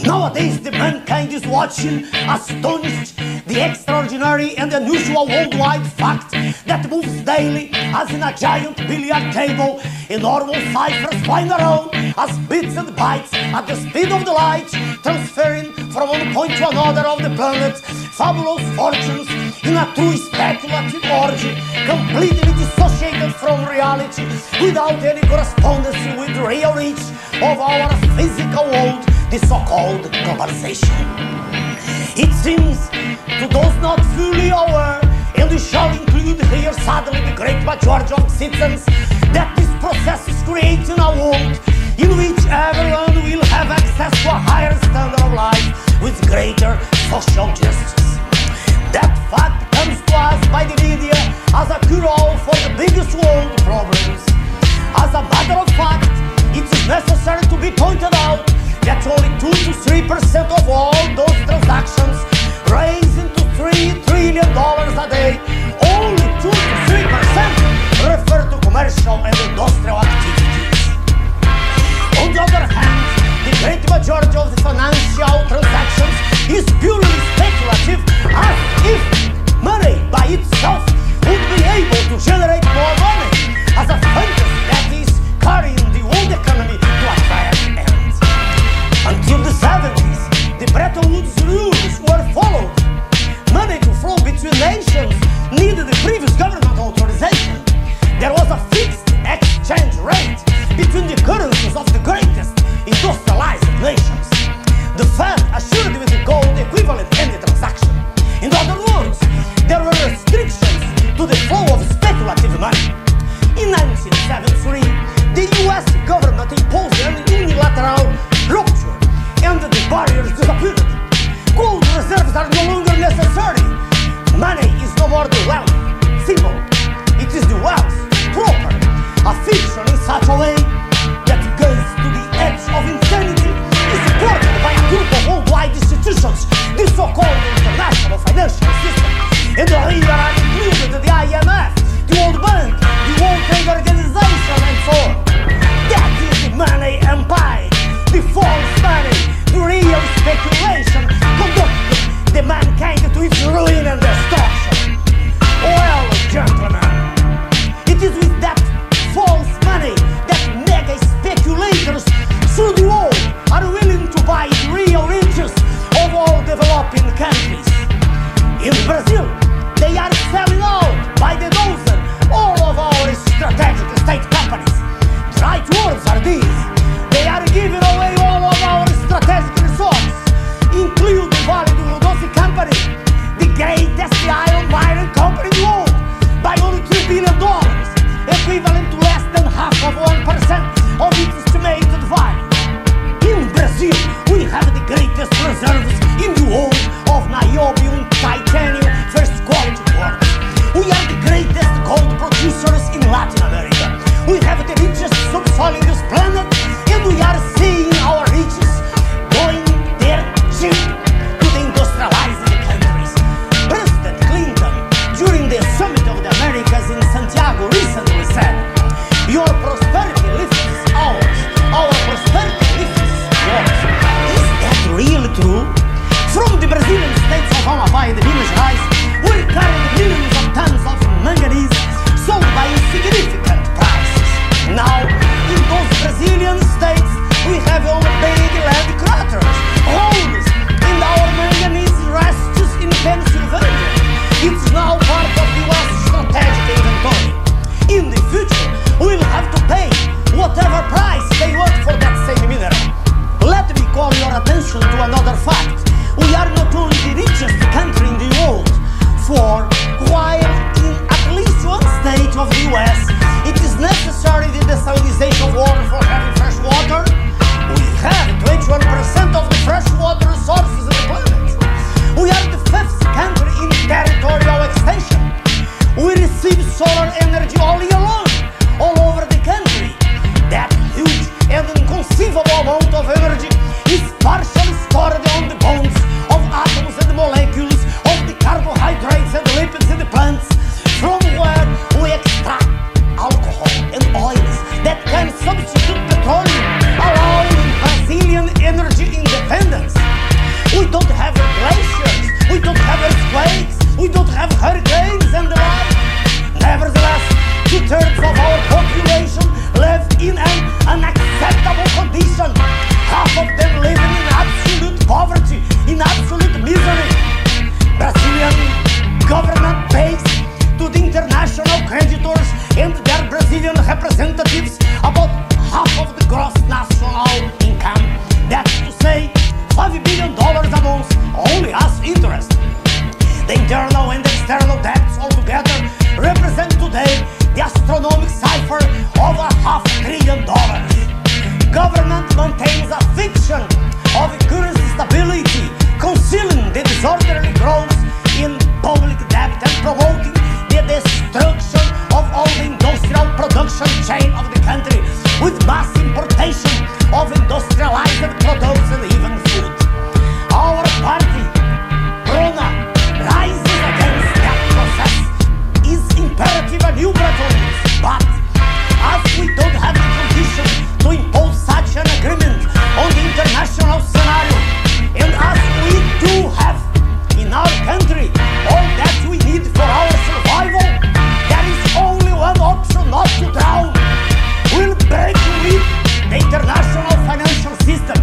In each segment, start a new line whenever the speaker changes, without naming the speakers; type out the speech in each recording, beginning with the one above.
Nowadays the mankind is watching, astonished, the extraordinary and unusual worldwide fact that moves daily as in a giant billiard table. Enormous ciphers flying around as bits and bytes at the speed of the light, transferring from one point to another of the planet fabulous fortunes in a true speculative orgy, completely dissociated from reality, without any correspondence with the real reach of our physical world, the so-called globalization. It seems, to those not fully aware, and we shall include here sadly the great majority of citizens, that this process is creating a world in which everyone will have access to a higher standard of life with greater social justice. That fact comes to us by the media as a cure-all for the biggest world problems. As a matter of fact, it is necessary to be pointed out that only 2 to 3% of all those transactions raise into $3 trillion a day. Only 2 to 3% refer to commercial and industrial activities. On the other hand, the great majority of the financial transactions is purely speculative, as if money by itself would be able to generate more money, as a fantasy that is carrying the world economy to a tragic end. Until the 70s, the Bretton Woods rules were followed. Money to flow between nations needed the previous government authorization. There was a fixed exchange rate between the currencies of the greatest industrialized nations. The Fed assured with the gold equivalent in the transaction. In other words, there were restrictions to the flow of speculative money. In 1973, the US government imposed an unilateral rupture and the barriers disappeared. Gold reserves are no longer necessary. Money is no more the wealth symbol. It is the wealth proper, a fiction in such a way that goes to the edge of insanity, is supported by a group of worldwide institutions, the so-called international financial system. And here are included the IMF, the World Bank, the World Trade Organization, and so on. That is the money empire, the false money, the real speculation conducting the mankind to its ruin and destruction. Well, gentlemen, it is with that false money that mega speculators through the world are willing to buy the real riches of all developing countries. In Brazil, they are selling out by the dozen all of our strategic state companies. The right words are these: they are giving away all of our strategic resources, including the Vale do Rodolfo company, the greatest iron mining company in the world, by only $3 billion, equivalent to less than half of 1% of its estimated value. In Brazil, we have the greatest reserves in the world of niobium, titanium, first quality quartz. We are the greatest gold producers in Latin America. We have the richest subsoil in this planet, and we are seeing our riches going there cheap to the industrialized countries. President Clinton, during the Summit of the Americas in Santiago, recently said, "Your prosperity lifts ours, our prosperity lifts yours." Is that really true? From the Brazilian states of Amapá and Minas Gerais, we carry millions of tons of manganese sold by insignificant prices. Now, in those Brazilian states, we have only big land craters, holes in our manganese rests in Pennsylvania. It's now part of the US strategic inventory. In the future, we'll have to pay whatever price they want for that same mineral. Let me call your attention to another fact. We are not only the richest country in the world, for while in at least one state of the US it is necessary the desalinization of water for having fresh water, we have of industrialized products and even food. Our party, Bruna, rises against that process. Is imperative a new Bretton Woods, but as we don't have the condition to impose such an agreement on the international scenario, and as we do have in our country all that we need for our survival, there is only one option: not to drown. We'll break with the international financial system.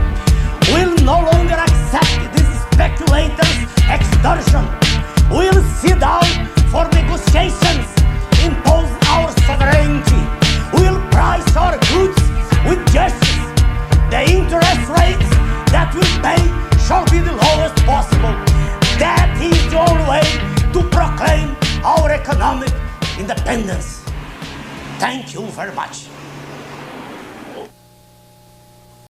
We'll no longer accept this speculators' extortion. We'll sit down for negotiations, impose our sovereignty. We'll price our goods with justice. The interest rates that we pay shall be the lowest possible. That is the only way to proclaim our economic independence. Thank you very much.